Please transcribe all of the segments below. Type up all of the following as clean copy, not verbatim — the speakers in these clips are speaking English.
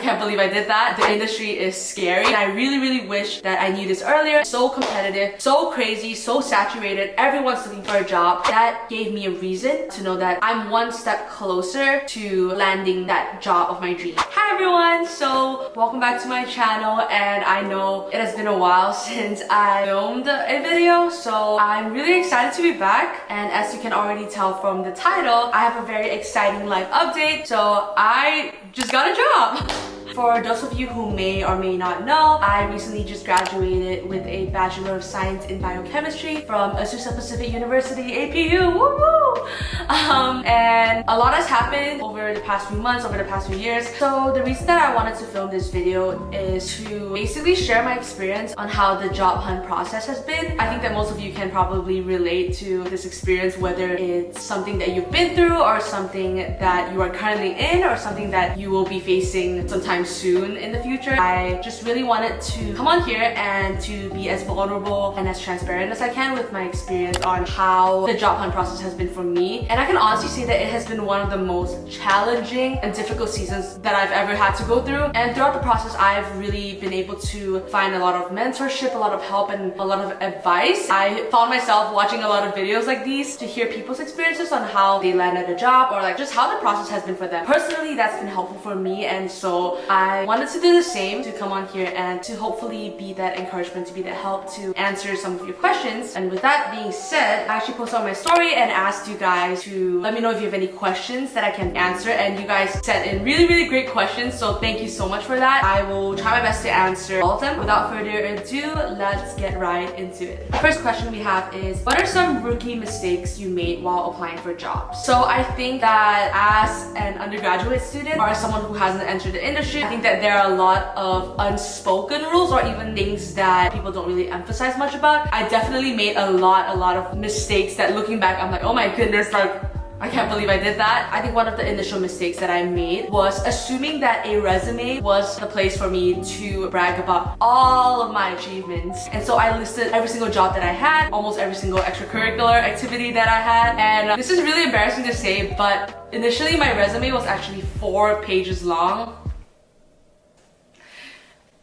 can't believe I did that. The industry is scary. And I really wish that I knew this earlier. So competitive, so crazy, so saturated. Everyone's looking for a job. That gave me a reason to know that I'm one step closer to landing that job of my dream. Hi everyone! So welcome back to my channel, and I know it has been a while since I filmed a video, so I'm really excited to be back. And as you can already tell from the title, I have a very exciting life update. So I just got a job! For those of you who may or may not know, I recently just graduated with a Bachelor of Science in Biochemistry from Azusa Pacific University, APU, woo! And a lot has happened over the past few months, over the past few years. So the reason that I wanted to film this video is to basically share my experience on how the job hunt process has been. I think that most of you can probably relate to this experience, whether it's something that you've been through or something that you are currently in or something that you will be facing sometime soon in the future. I just really wanted to come on here and to be as vulnerable and as transparent as I can with my experience on how the job hunt process has been for me. And I can honestly say that it has been one of the most challenging and difficult seasons that I've ever had to go through. And throughout the process, I've really been able to find a lot of mentorship, a lot of help, and a lot of advice. I found myself watching a lot of videos like these to hear people's experiences on how they landed a job or like just how the process has been for them. Personally, that's been helpful for me, and so I wanted to do the same, to come on here and to hopefully be that encouragement, to be that help, to answer some of your questions. And with that being said, I actually posted on my story and asked you guys to let me know if you have any questions that I can answer, and you guys sent in really great questions, so thank you so much for that. I will try my best to answer all of them. Without further ado, let's get right into it. The first question we have is, what are some rookie mistakes you made while applying for jobs? So I think that as an undergraduate student or as someone who hasn't entered the industry, I think that there are a lot of unspoken rules or even things that people don't really emphasize much about. I definitely made a lot of mistakes that looking back, I'm like, oh my goodness, like, I can't believe I did that. I think one of the initial mistakes that I made was assuming that a resume was the place for me to brag about all of my achievements. And so I listed every single job that I had, almost every single extracurricular activity that I had. And this is really embarrassing to say, but initially my resume was actually 4 pages long.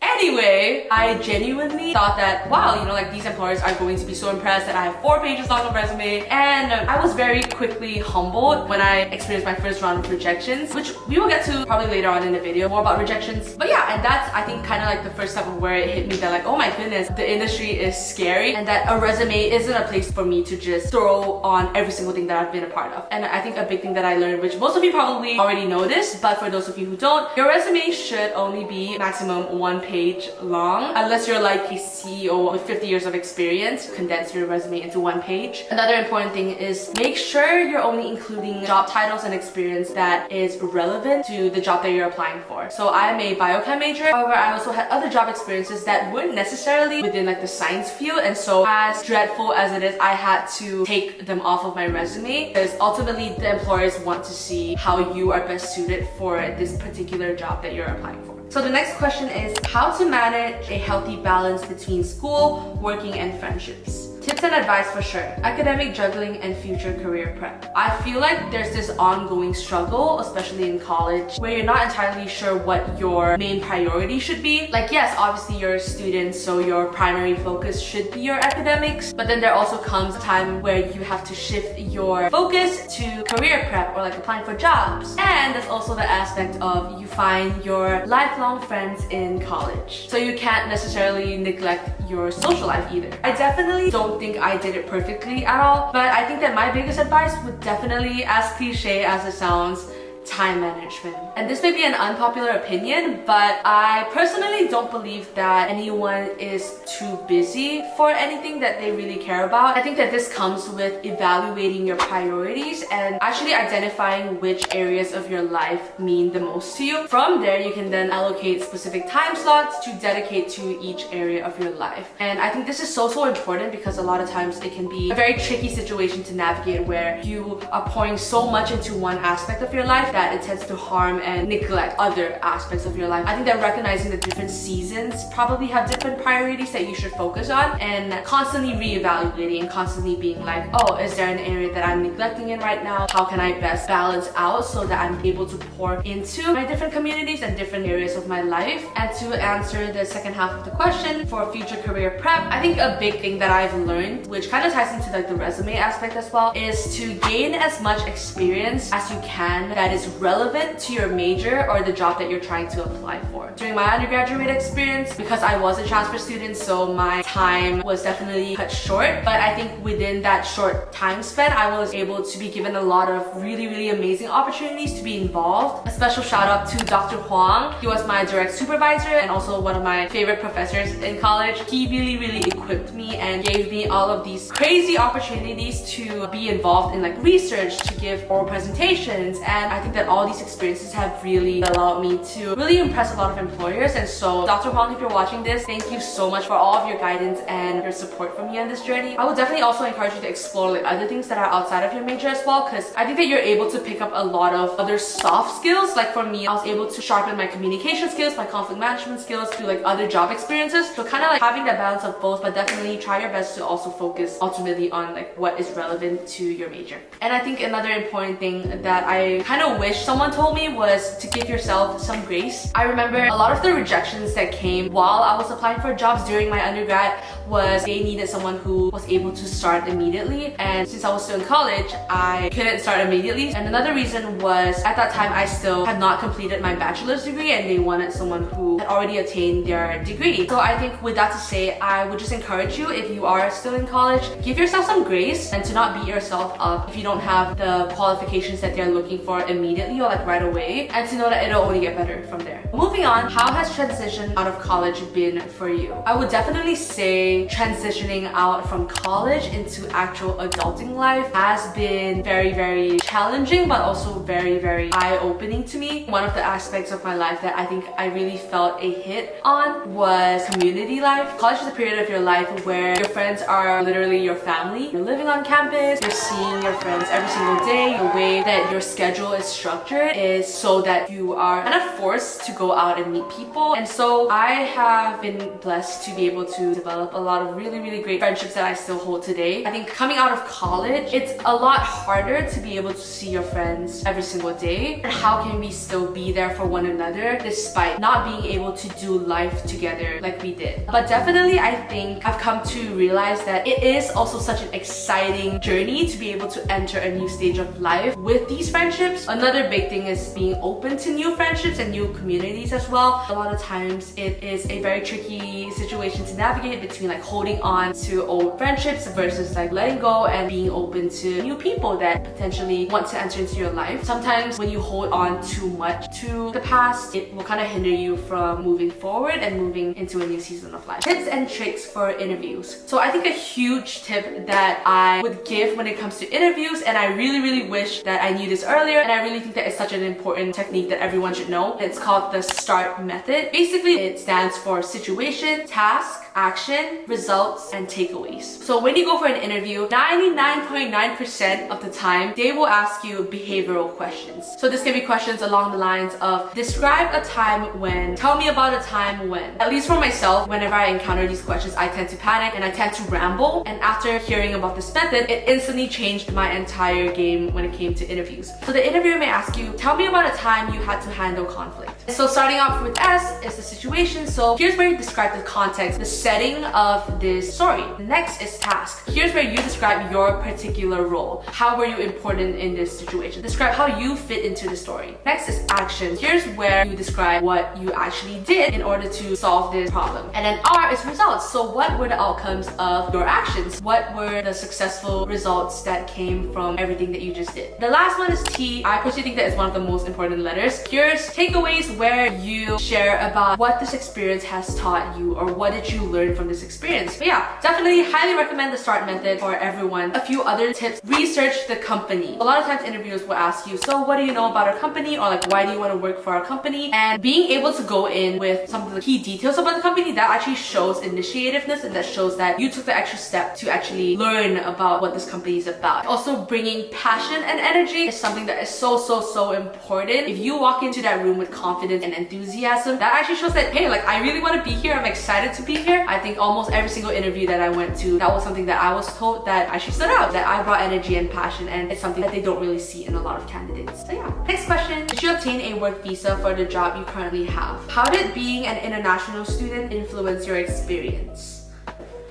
Anyway, I genuinely thought that, wow, you know, like these employers are going to be so impressed that I have 4 pages long of resume. And I was very quickly humbled when I experienced my first round of rejections, which we will get to probably later on in the video, more about rejections. But yeah, and that's, I think, kind of like the first step of where it hit me that like, oh my goodness, the industry is scary and that a resume isn't a place for me to just throw on every single thing that I've been a part of. And I think a big thing that I learned, which most of you probably already know this, but for those of you who don't, your resume should only be maximum 1 page long, unless you're like a CEO with 50 years of experience. Condense your resume into 1 page. Another important thing is make sure you're only including job titles and experience that is relevant to the job that you're applying for. So I'm a biochem major, however I also had other job experiences that weren't necessarily within like the science field, and so as dreadful as it is, I had to take them off of my resume because ultimately the employers want to see how you are best suited for this particular job that you're applying for. So the next question is how to manage a healthy balance between school, working, and friendships. Tips and advice for sure. Academic juggling and future career prep. I feel like there's this ongoing struggle, especially in college, where you're not entirely sure what your main priority should be. Like yes, obviously you're a student, so your primary focus should be your academics, but then there also comes a time where you have to shift your focus to career prep or like applying for jobs. And there's also the aspect of you find your lifelong friends in college. So you can't necessarily neglect your social life either. I definitely don't think I did it perfectly at all, but I think that my biggest advice would definitely, as cliche as it sounds, time management. And this may be an unpopular opinion, but I personally don't believe that anyone is too busy for anything that they really care about. I think that this comes with evaluating your priorities and actually identifying which areas of your life mean the most to you. From there, you can then allocate specific time slots to dedicate to each area of your life. And I think this is so important because a lot of times it can be a very tricky situation to navigate where you are pouring so much into one aspect of your life life that it tends to harm and neglect other aspects of your life. I think that recognizing the different seasons probably have different priorities that you should focus on, and constantly reevaluating and constantly being like, oh, is there an area that I'm neglecting in right now? How can I best balance out so that I'm able to pour into my different communities and different areas of my life? And to answer the second half of the question for future career prep, I think a big thing that I've learned, which kind of ties into like the resume aspect as well, is to gain as much experience as you can that is relevant to your major or the job that you're trying to apply for. During my undergraduate experience, because I was a transfer student, so my time was definitely cut short, but I think within that short time span, I was able to be given a lot of really amazing opportunities to be involved. A special shout out to Dr. Huang. He was my direct supervisor and also one of my favorite professors in college. He really equipped me and gave me all of these crazy opportunities to be involved in like research, to give oral presentations, and I think that all these experiences have really allowed me to really impress a lot of employers. And so Dr. Huang, if you're watching this, thank you so much for all of your guidance and your support for me on this journey. I would definitely also encourage you to explore like other things that are outside of your major as well, because I think that you're able to pick up a lot of other soft skills. Like for me, I was able to sharpen my communication skills, my conflict management skills through like other job experiences. So kind of like having that balance of both, but definitely try your best to also focus ultimately on like what is relevant to your major. And I think another important thing that I kind of wish someone told me was to give yourself some grace. I remember a lot of the rejections that came while I was applying for jobs during my undergrad was they needed someone who was able to start immediately, and since I was still in college, I couldn't start immediately. And another reason was at that time I still had not completed my bachelor's degree and they wanted someone who had already attained their degree. So I think with that to say, I would just encourage you, if you are still in college, give yourself some grace and to not beat yourself up if you don't have the qualifications that they're looking for immediately or like right away, and to know that it'll only get better from there. Moving on, how has transition out of college been for you? I would definitely say transitioning out from college into actual adulting life has been very challenging, but also very eye-opening to me. One of the aspects of my life that I think I really felt a hit on was community life. College is a period of your life where your friends are literally your family. You're living on campus, you're seeing your friends every single day. The way that your schedule is structured is so that you are kind of forced to go out and meet people. And so I have been blessed to be able to develop a lot of really great friendships that I still hold today. I think coming out of college, it's a lot harder to be able to see your friends every single day. And how can we still be there for one another despite not being able to do life together like we did? But definitely I think I've come to realize that it is also such an exciting journey to be able to enter a new stage of life with these friendships. Another big thing is being open to new friendships and new communities as well. A lot of times it is a very tricky situation to navigate between like holding on to old friendships versus like letting go and being open to new people that potentially want to enter into your life. Sometimes when you hold on too much to the past, it will kind of hinder you from moving forward and moving into a new season of life. Tips and tricks for interviews. So I think a huge tip that I would give when it comes to interviews, and I really wish that I knew this earlier, and I really think that it's such an important technique that everyone should know. It's called the START method. Basically, it stands for situation, task, action, results, and takeaways. So when you go for an interview, 99.9% of the time, they will ask you behavioral questions. So this can be questions along the lines of describe a time when, tell me about a time when. At least for myself, whenever I encounter these questions, I tend to panic and I tend to ramble. And after hearing about this method, it instantly changed my entire game when it came to interviews. So the interviewer may ask you, tell me about a time you had to handle conflict. So starting off with S is the situation. So here's where you describe the context, the setting of this story. Next is task. Here's where you describe your particular role. How were you important in this situation? Describe how you fit into the story. Next is action. Here's where you describe what you actually did in order to solve this problem. And then R is results. So what were the outcomes of your actions? What were the successful results that came from everything that you just did? The last one is T. I personally think that is one of the most important letters. Here's takeaways, where you share about what this experience has taught you or what did you learn from this experience. But yeah, definitely highly recommend the START method for everyone. A few other tips: research the company. A lot of times interviewers will ask you, so what do you know about our company, or like why do you want to work for our company? And being able to go in with some of the key details about the company, that actually shows initiativeness, and that shows that you took the extra step to actually learn about what this company is about. Also, bringing passion and energy is something that is so important. If you walk into that room with confidence and enthusiasm, that actually shows that, hey, like I really want to be here, I'm excited to be here. I think almost every single interview that I went to, that was something that I was told that I should stood out, that I brought energy and passion, and it's something that they don't really see in a lot of candidates. So yeah. Next question: did you obtain a work visa for the job you currently have? How did being an international student influence your experience?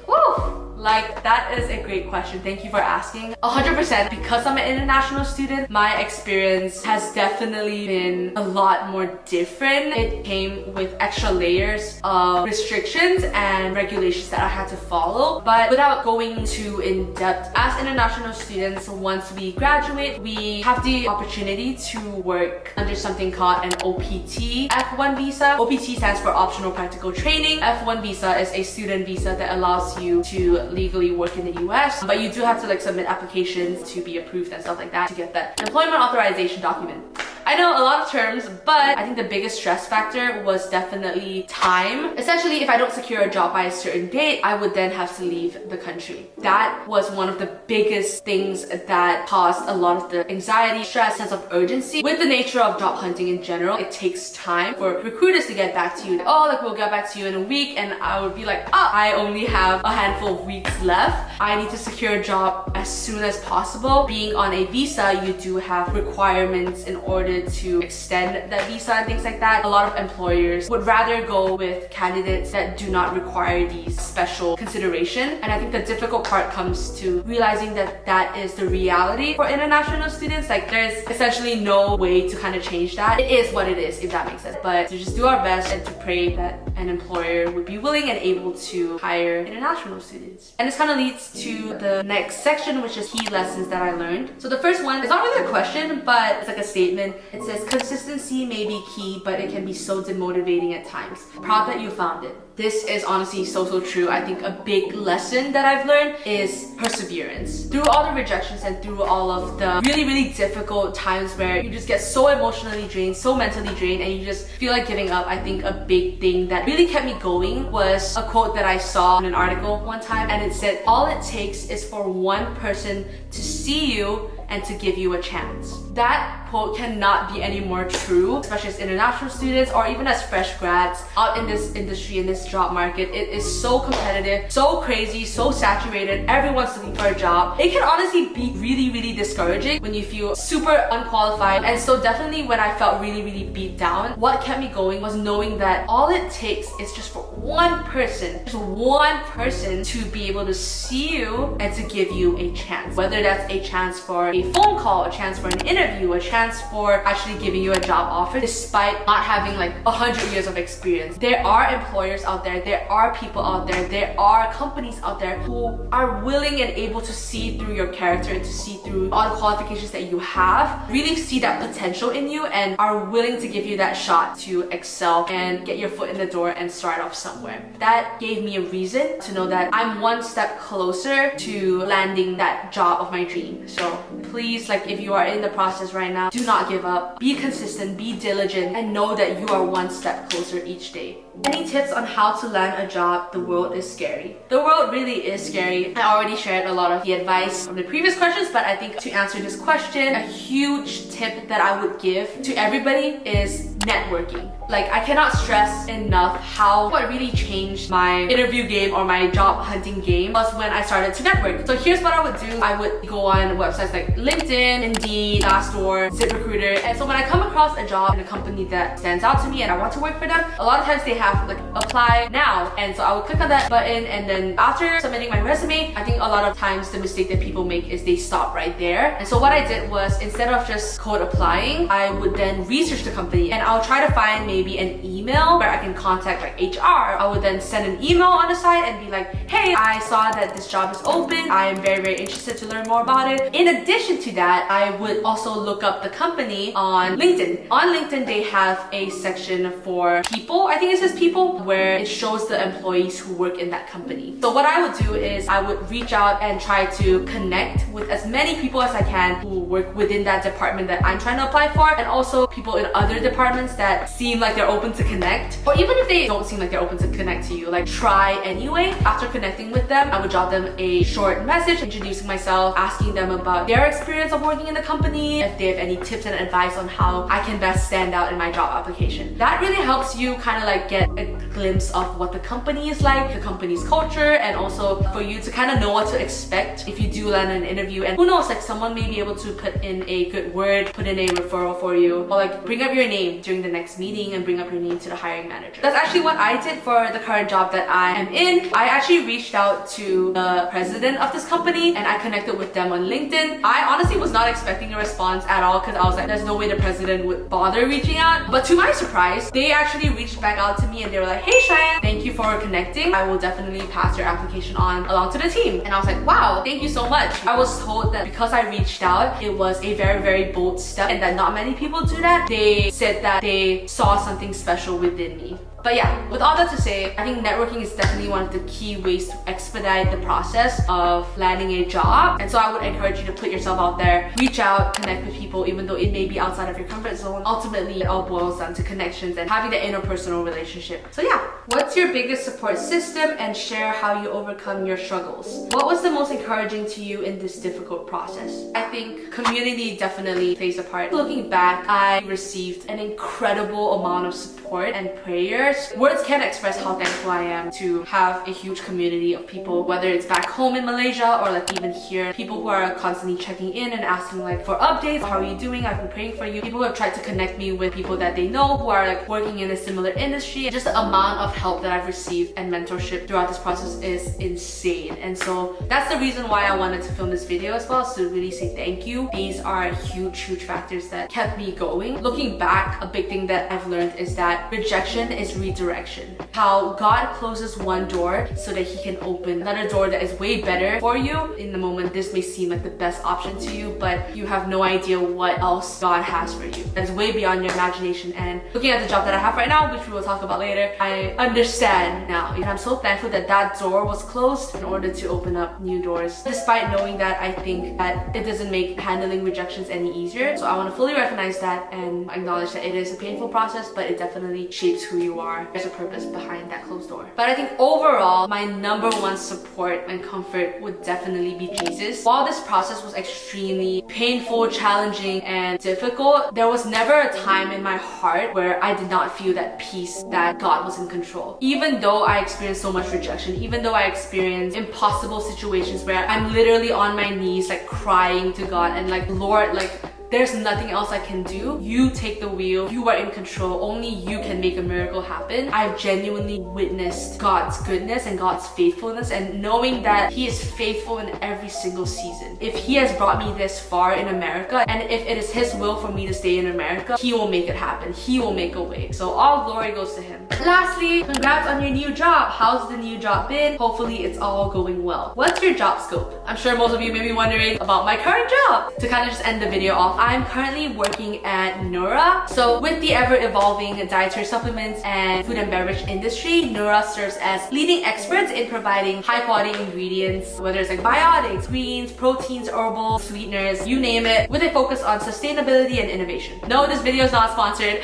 Woo! Like, that is a great question. Thank you for asking. 100%, because I'm an international student, my experience has definitely been a lot more different. It came with extra layers of restrictions and regulations that I had to follow. But without going too in depth, as international students, once we graduate, we have the opportunity to work under something called an OPT F1 visa. OPT stands for Optional Practical Training. F1 visa is a student visa that allows you to legally work in the US, but you do have to like submit applications to be approved and stuff like that to get that employment authorization document. I know a lot of terms, but I think the biggest stress factor was definitely time. Essentially, if I don't secure a job by a certain date, I would then have to leave the country. That was one of the biggest things that caused a lot of the anxiety, stress, sense of urgency. With the nature of job hunting in general, it takes time for recruiters to get back to you. Oh, like we'll get back to you in a week, and I would be like, oh, I only have a handful of weeks left. I need to secure a job as soon as possible. Being on a visa, you do have requirements in order to extend that visa and things like that. A lot of employers would rather go with candidates that do not require these special consideration. And I think the difficult part comes to realizing that that is the reality for international students. Like, there's essentially no way to kind of change that. It is what it is, if that makes sense. But to just do our best and to pray that an employer would be willing and able to hire international students. And this kind of leads to the next section, which is key lessons that I learned. So the first one is not really a question, but it's like a statement. It says, consistency may be key, but it can be so demotivating at times. Proud that you found it. This is honestly so true. I think a big lesson that I've learned is perseverance. Through all the rejections and through all of the really difficult times where you just get so emotionally drained, so mentally drained, and you just feel like giving up, I think a big thing that really kept me going was a quote that I saw in an article one time, and it said, all it takes is for one person to see you and to give you a chance. That quote cannot be any more true, especially as international students or even as fresh grads out in this industry, in this job market. It is so competitive, so crazy, so saturated. Everyone's looking for a job. It can honestly be really discouraging when you feel super unqualified. And so definitely when I felt really beat down, what kept me going was knowing that all it takes is just for one person to be able to see you and to give you a chance. Whether that's a chance for a phone call, a chance for an interview, a chance for actually giving you a job offer despite not having like 100 years of experience. There are employers out there, there are people out there are companies out there who are willing and able to see through your character and to see through all the qualifications that you have, really see that potential in you and are willing to give you that shot to excel and get your foot in the door and start off somewhere. That gave me a reason to know that I'm one step closer to landing that job of my dream. So please, like, if you are in the process right now, do not give up. Be consistent, be diligent, and know that you are one step closer each day. Any tips on how to land a job? The world is scary. The world really is scary. I already shared a lot of the advice from the previous questions, but I think to answer this question, a huge tip that I would give to everybody is networking. Like, I cannot stress enough how what really changed my interview game or my job hunting game was when I started to network. So here's what I would do. I would go on websites like LinkedIn, Indeed, Glassdoor, ZipRecruiter. And so when I come across a job in a company that stands out to me and I want to work for them, a lot of times they have like apply now. And so I would click on that button, and then after submitting my resume, I think a lot of times the mistake that people make is they stop right there. And so what I did was, instead of just code applying, I would then research the company and I'll try to find maybe an email email where I can contact like HR. I would then send an email on the side and be like, hey, I saw that this job is open. I am very, very interested to learn more about it. In addition to that, I would also look up the company on LinkedIn. On LinkedIn, they have a section for people. I think it says people, where it shows the employees who work in that company. So what I would do is I would reach out and try to connect with as many people as I can who work within that department that I'm trying to apply for, and also people in other departments that seem like they're open to connect. Or even if they don't seem like they're open to connect to you, like try anyway. After connecting with them, I would drop them a short message introducing myself, asking them about their experience of working in the company, if they have any tips and advice on how I can best stand out in my job application. That really helps you kind of like get a glimpse of what the company is like, the company's culture, and also for you to kind of know what to expect if you do land an interview. And who knows, like someone may be able to put in a good word, put in a referral for you, or like bring up your name during the next meeting and bring up your name to the hiring manager. That's actually what I did for the current job that I am in. I actually reached out to the president of this company and I connected with them on LinkedIn. I honestly was not expecting a response at all because I was like, there's no way the president would bother reaching out. But to my surprise, they actually reached back out to me and they were like, hey Cheyenne, thank you for connecting. I will definitely pass your application on along to the team. And I was like, wow, thank you so much. I was told that because I reached out, it was a very, very bold step and that not many people do that. They said that they saw something special within me. But yeah, with all that to say, I think networking is definitely one of the key ways to expedite the process of landing a job. And so I would encourage you to put yourself out there, reach out, connect with people, even though it may be outside of your comfort zone. Ultimately, it all boils down to connections and having the interpersonal relationship. So yeah, what's your biggest support system, and share how you overcome your struggles? What was the most encouraging to you in this difficult process? I think community definitely plays a part. Looking back, I received an incredible amount of support and prayers. Words can't express how thankful I am to have a huge community of people, whether it's back home in Malaysia or like even here. People who are constantly checking in and asking like for updates. How are you doing? I've been praying for you. People who have tried to connect me with people that they know who are like working in a similar industry. Just the amount of help that I've received and mentorship throughout this process is insane. And so that's the reason why I wanted to film this video as well, so to really say thank you. These are huge factors that kept me going. Looking back, a big thing that I've learned is that rejection is redirection. How God closes one door so that He can open another door that is way better for you. In the moment, this may seem like the best option to you, but you have no idea what else God has for you. That is way beyond your imagination. And looking at the job that I have right now, which we will talk about later, I understand now. And I'm so thankful that that door was closed in order to open up new doors. Despite knowing that, I think that it doesn't make handling rejections any easier. So I want to fully recognize that and acknowledge that it is a painful process, but it definitely shapes who you are. There's a purpose behind that closed door. But I think overall, my number one support and comfort would definitely be Jesus. While this process was extremely painful, challenging, and difficult, there was never a time in my heart where I did not feel that peace that God was in control. Even though I experienced so much rejection, even though I experienced impossible situations where I'm literally on my knees like crying to God and like, Lord, like there's nothing else I can do. You take the wheel. You are in control. Only you can make a miracle happen. I've genuinely witnessed God's goodness and God's faithfulness, and knowing that He is faithful in every single season. If He has brought me this far in America, and if it is His will for me to stay in America, He will make it happen. He will make a way. So all glory goes to Him. Lastly, congrats on your new job. How's the new job been? Hopefully it's all going well. What's your job scope? I'm sure most of you may be wondering about my current job. To kind of just end the video off, I'm currently working at Nura. So with the ever-evolving dietary supplements and food and beverage industry, Nura serves as leading experts in providing high-quality ingredients, whether it's like biotics, greens, proteins, herbal, sweeteners, you name it, with a focus on sustainability and innovation. No, this video is not sponsored.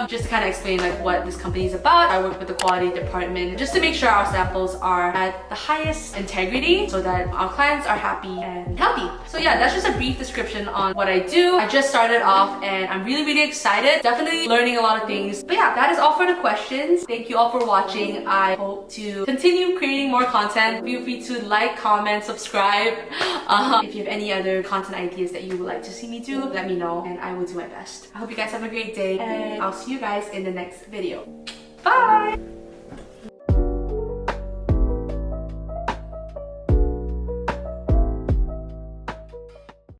Just to kind of explain like what this company is about, I work with the quality department just to make sure our samples are at the highest integrity so that our clients are happy and healthy. So yeah, that's just a brief description on what I do. I just started off and I'm really excited. Definitely learning a lot of things. But yeah, that is all for the questions. Thank you all for watching. I hope to continue creating more content. Feel free to like, comment, subscribe. If you have any other content ideas that you would like to see me do, let me know and I will do my best. I hope you guys have a great day and I'll see you guys in the next video. Bye!